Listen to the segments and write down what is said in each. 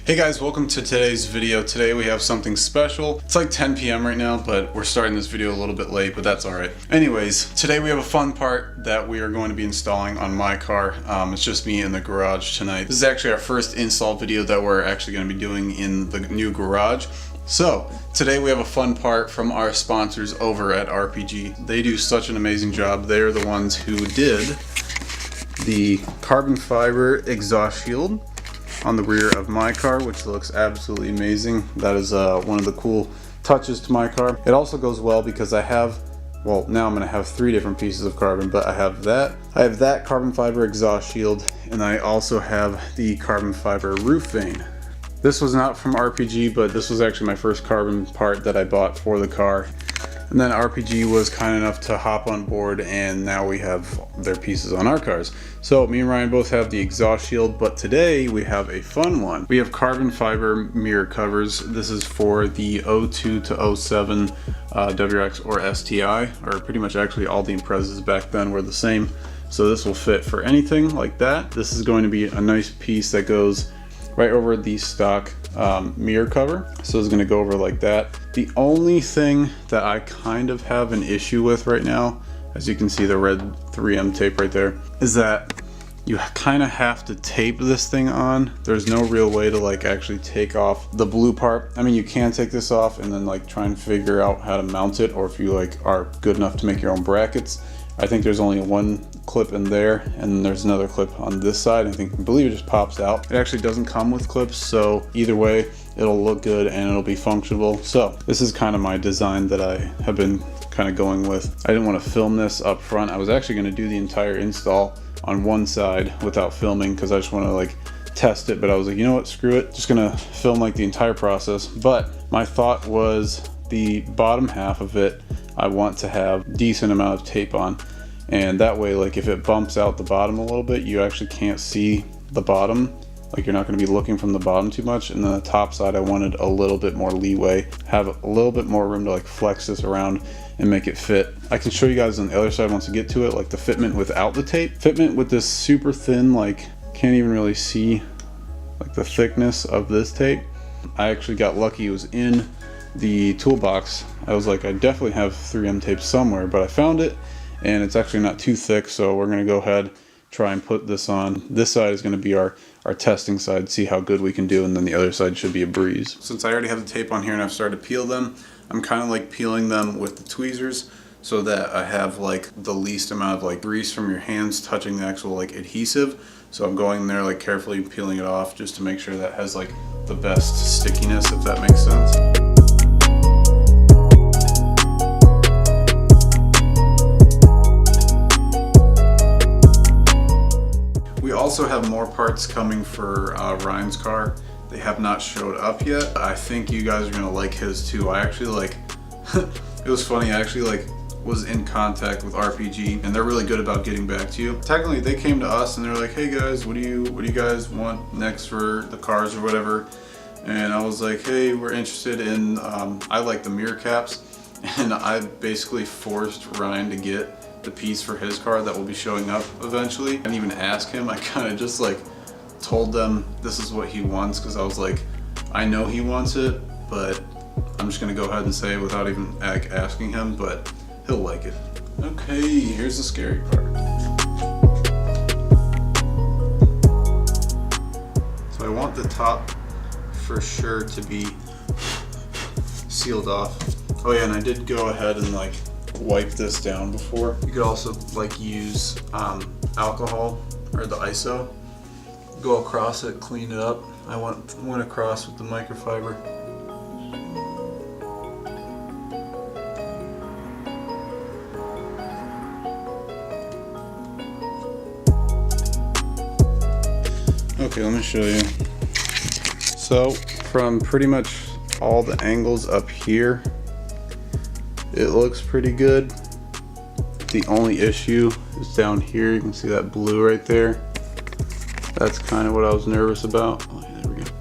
Hey guys, welcome to today's video. Today we have something special. It's like 10 p.m. right now, but we're starting this video a little bit late, but that's alright. Anyways, today we have a fun part that we are going to be installing on my car. It's just me in the garage tonight. This is actually our first install video that we're actually going to be doing in the new garage. So, today we have a fun part from our sponsors over at RPG. They do such an amazing job. They're the ones who did the carbon fiber exhaust shield on the rear of my car, which looks absolutely amazing. That is one of the cool touches to my car. It also goes well because I have, well, now I'm gonna have 3 different pieces of carbon, but I have that carbon fiber exhaust shield, and I also have the carbon fiber roof vane. This was not from RPG, but this was actually my first carbon part that I bought for the car. And then RPG was kind enough to hop on board, and now we have their pieces on our cars. So me and Ryan both have the exhaust shield, but today we have a fun one. We have carbon fiber mirror covers. This is for the 02 to 07 WRX or STI, or pretty much actually all the Imprezas back then were the same. So this will fit for anything like that. This is going to be a nice piece that goes right over the stock mirror cover. So it's gonna go over like that. The only thing that I kind of have an issue with right now, as you can see the red 3M tape right there, is that you kind of have to tape this thing on. There's no real way to like actually take off the blue part. I mean, you can take this off and then like try and figure out how to mount it, or if you like are good enough to make your own brackets. I think there's only one clip in there, and there's another clip on this side. I believe it just pops out. It actually doesn't come with clips, so either way, it'll look good and it'll be functional. So this is kind of my design that I have been kind of going with. I didn't want to film this up front. I was actually going to do the entire install on one side without filming because I just want to like test it, but I was like, you know what, screw it. Just gonna film like the entire process. But my thought was the bottom half of it, I want to have decent amount of tape on, and that way, like if it bumps out the bottom a little bit, you actually can't see the bottom. Like you're not going to be looking from the bottom too much. And then the top side, I wanted a little bit more leeway, have a little bit more room to like flex this around and make it fit. I can show you guys on the other side once we get to it, like the fitment without the tape. Fitment with this super thin, like can't even really see like the thickness of this tape. I actually got lucky, it was in the toolbox. I was like, I definitely have 3M tape somewhere, but I found it and it's actually not too thick, so we're gonna go ahead, try and put this on. This side is gonna be our testing side, see how good we can do, and then the other side should be a breeze. Since I already have the tape on here and I've started to peel them, I'm kind of like peeling them with the tweezers so that I have like the least amount of like grease from your hands touching the actual like adhesive. So I'm going there like carefully peeling it off just to make sure that has like the best stickiness, if that makes sense. We also have more parts coming for Ryan's car. They have not showed up yet. I think you guys are gonna like his too. I actually like, it was funny, I actually like was in contact with RPG, and they're really good about getting back to you. Technically they came to us and they're like, hey guys, what do you guys want next for the cars or whatever? And I was like, hey, we're interested in, I like the mirror caps, and I basically forced Ryan to get the piece for his car that will be showing up eventually. I didn't even ask him, I kind of just like told them this is what he wants, because I was like, I know he wants it, but I'm just gonna go ahead and say it without even like asking him, but he'll like it. Okay, here's the scary part. So I want the top for sure to be sealed off. Oh yeah, and I did go ahead and like wipe this down before. You could also like use alcohol or the ISO. Go across it, clean it up. I went across with the microfiber. Okay, let me show you. So from pretty much all the angles up here, it looks pretty good. The only issue is down here. You can see that blue right there. That's kind of what I was nervous about. Oh, yeah, there we go.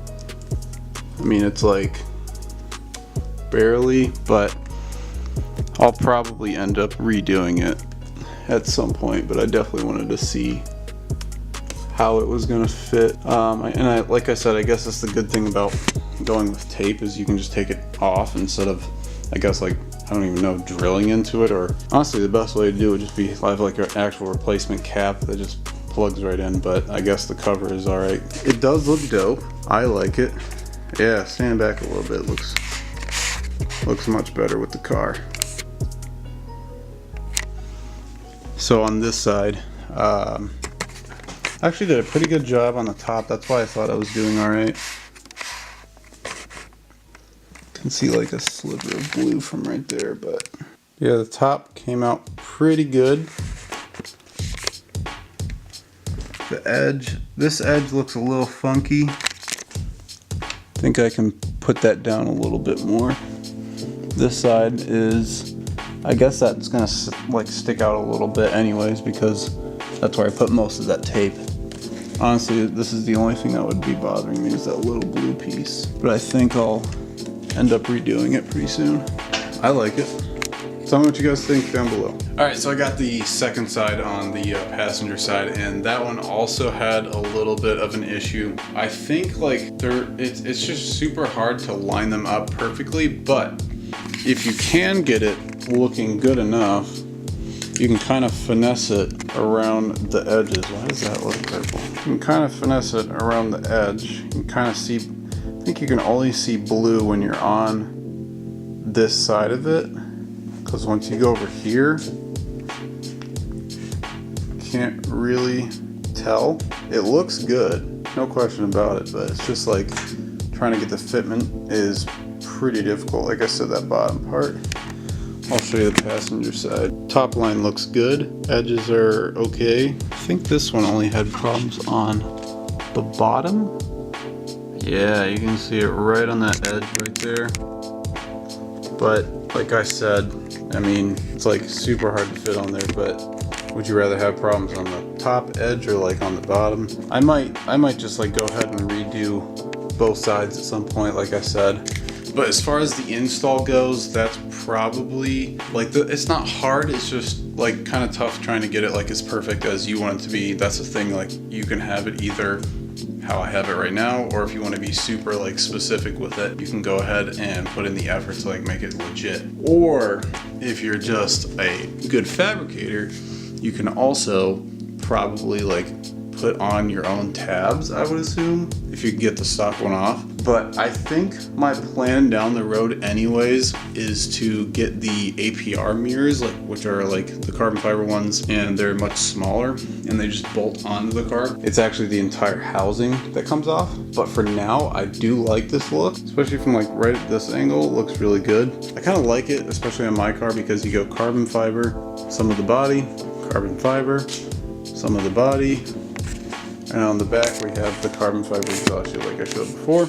I mean, it's like barely, but I'll probably end up redoing it at some point, but I definitely wanted to see how it was gonna fit. Like I said, I guess that's the good thing about going with tape is you can just take it off instead of, I guess, like, I don't even know, drilling into it. Or honestly, the best way to do it would just be have like an actual replacement cap that just plugs right in, but I guess the cover is all right. It does look dope. I like it. Yeah, stand back a little bit. Looks much better with the car. So on this side, actually did a pretty good job on the top. That's why I thought I was doing all right. Can see like a sliver of blue from right there, but yeah, the top came out pretty good. The edge, this edge looks a little funky. I think I can put that down a little bit more. This side is, I guess that's gonna like stick out a little bit anyways, because that's where I put most of that tape. Honestly, this is the only thing that would be bothering me is that little blue piece. But I think I'll end up redoing it pretty soon. I like it. Tell me what you guys think down below. All right, so I got the second side on the passenger side, and that one also had a little bit of an issue. I think like it's just super hard to line them up perfectly, but if you can get it looking good enough, you can kind of finesse it around the edges. Why does that look purple? You can kind of finesse it around the edge. You can kind of see, I think you can only see blue when you're on this side of it, because once you go over here, you can't really tell. It looks good, no question about it, but it's just like trying to get the fitment is pretty difficult. Like I said, that bottom part. I'll show you the passenger side. Top line looks good. Edges are okay. I think this one only had problems on the bottom. Yeah, you can see it right on that edge right there. But like I said, I mean, it's like super hard to fit on there, but would you rather have problems on the top edge or like on the bottom? I might just like go ahead and redo both sides at some point, like I said. But as far as the install goes, that's probably like it's not hard, it's just like kind of tough trying to get it like as perfect as you want it to be. That's the thing, like you can have it either how I have it right now, or if you want to be super like specific with it, you can go ahead and put in the effort to like make it legit. Or if you're just a good fabricator, you can also probably like put on your own tabs, I would assume, if you get the stock one off. But I think my plan down the road anyways is to get the APR mirrors, like which are like the carbon fiber ones, and they're much smaller and they just bolt onto the car. It's actually the entire housing that comes off. But for now, I do like this look, especially from like right at this angle. It looks really good. I kind of like it, especially on my car, because you go carbon fiber, some of the body, carbon fiber, some of the body, and on the back we have the carbon fiber exhaust shield like I showed before.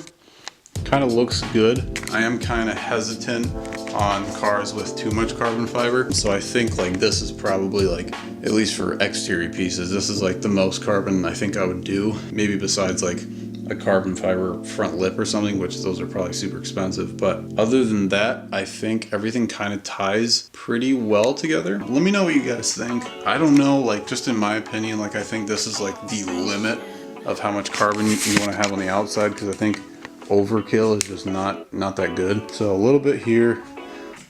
Kind of looks good. I am kind of hesitant on cars with too much carbon fiber, so I think like this is probably like, at least for exterior pieces, this is like the most carbon I think I would do, maybe besides like a carbon fiber front lip or something, which those are probably super expensive. But other than that, I think everything kind of ties pretty well together. Let me know what you guys think. I don't know, like just in my opinion, like I think this is like the limit of how much carbon you want to have on the outside, because I think overkill is just not that good. So a little bit here,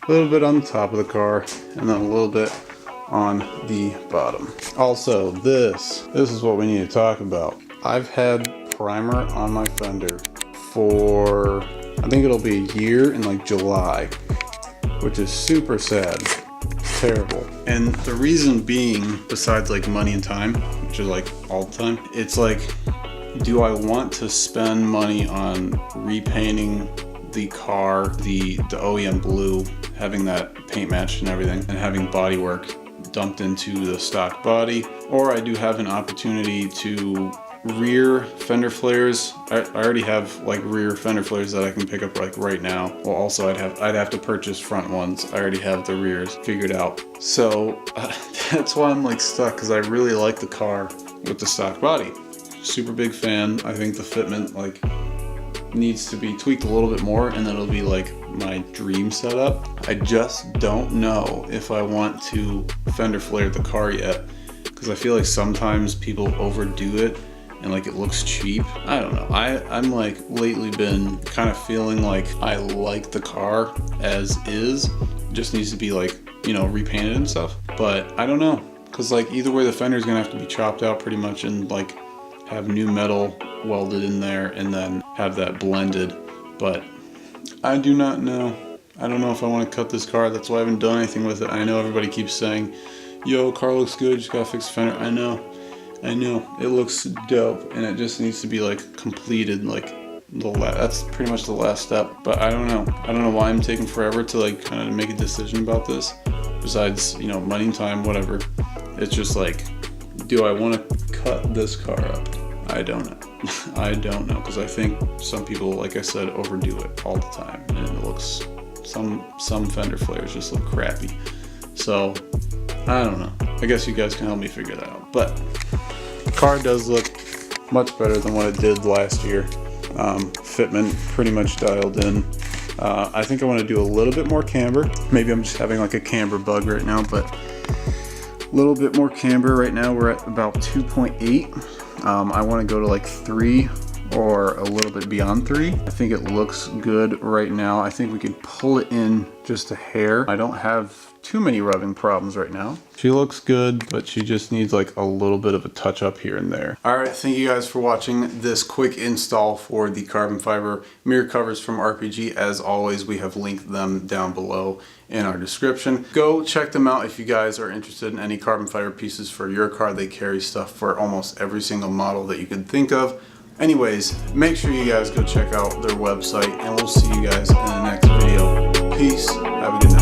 a little bit on the top of the car, and then a little bit on the bottom. Also, this is what we need to talk about. I've had primer on my fender for, I think it'll be a year in like July, which is super sad. It's terrible. And the reason being, besides like money and time, which is like all the time, it's like, do I want to spend money on repainting the car, the OEM blue, having that paint matched and everything, and having body work dumped into the stock body? Or I do have an opportunity to rear fender flares. I already have like rear fender flares that I can pick up like right now. Well, also I'd have to purchase front ones. I already have the rears figured out. So that's why I'm like stuck, because I really like the car with the stock body. Super big fan. I think the fitment like needs to be tweaked a little bit more, and then it'll be like my dream setup. I just don't know if I want to fender flare the car yet, because I feel like sometimes people overdo it and like it looks cheap. I don't know. I'm like lately been kind of feeling like I like the car as is. It just needs to be like, you know, repainted and stuff. But I don't know, because like either way the fender's gonna have to be chopped out pretty much and like have new metal welded in there and then have that blended. But I do not know. I don't know if I want to cut this car. That's why I haven't done anything with it. I know everybody keeps saying, yo, car looks good, you just gotta fix the fender. I know, it looks dope, and it just needs to be like completed, like that's pretty much the last step. But I don't know why I'm taking forever to like kind of make a decision about this, besides, you know, money and time, whatever. It's just like, do I want to cut this car up? I don't know. I don't know, because I think some people, like I said, overdo it all the time, and it looks, some fender flares just look crappy. So I don't know. I guess you guys can help me figure that out. But the car does look much better than what it did last year. Fitment pretty much dialed in. I think I want to do a little bit more camber. Maybe I'm just having like a camber bug right now, but a little bit more camber. Right now we're at about 2.8. I want to go to like 3 or a little bit beyond 3. I think it looks good right now. I think we can pull it in just a hair. I don't have too many rubbing problems right now. She looks good, but she just needs like a little bit of a touch up here and there. All right, thank you guys for watching this quick install for the carbon fiber mirror covers from RPG. As always, we have linked them down below in our description. Go check them out if you guys are interested in any carbon fiber pieces for your car. They carry stuff for almost every single model that you could think of. Anyways, make sure you guys go check out their website, and we'll see you guys in the next video. Peace. Have a good night.